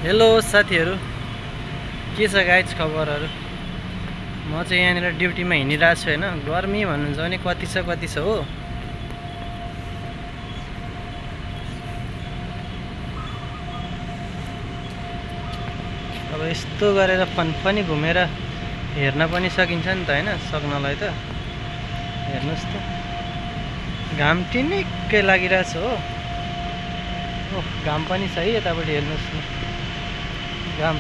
Hello साथीहरु, के छ गाइज खबरहरु। म चाहिँ यहाँनिर ड्युटीमा हिँडिरहेको छु हैन। गर्मी भन्नुहुन्छ भने कति छ हो। अब यस्तो गरेर फनफनी घुमेर हेर्न पनि सकिन्छ नि त हैन। सक्नलाई त हेर्नुस् त, घाम टिनिक्कै लागिरहेछ हो। ओह, घाम पनि छ है यतापट्टि हेर्नुस् न। घाम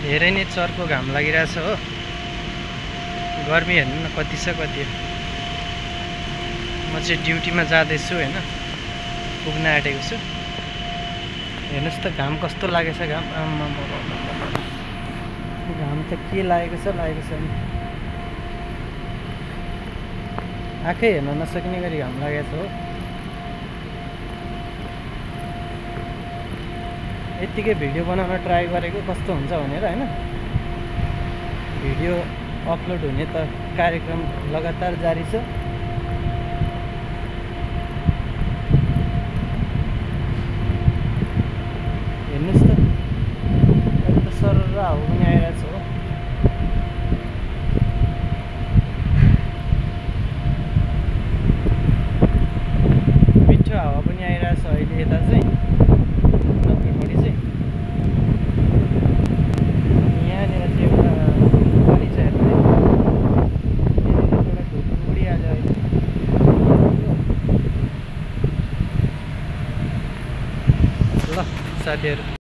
धेरै नै चर्को घाम लागिरहेछ हो। गर्मी हेर्नु न कति छ कति। म चाहिँ ड्युटीमा जाँदैछु हैन, पुग्न आँटेको छु। हेर्नुस् त घाम कस्तो लागेछ। घाम घाम त के लागेको छ नि। आँखै हेर्न नसक्ने गरी घाम लागेको छ हो। यतिकै भिडियो बनाउन ट्राई गरेको कस्तो हुन्छ भनेर हैन। भिडियो अपलोड हुने त कार्यक्रम लगातार जारी छ। हेर्नुस् त, अहिले त सरर हावा पनि आइरहेछ हो। मिठो हावा पनि आइरहेछ अहिले यता चाहिँ दक्षिणपट्टि चाहिँ। यहाँनिर चाहिँ एउटा पनि छ हेर्नु है। एउटा ढुकुर उडिहाल्यो अहिले। ल साथीहरु।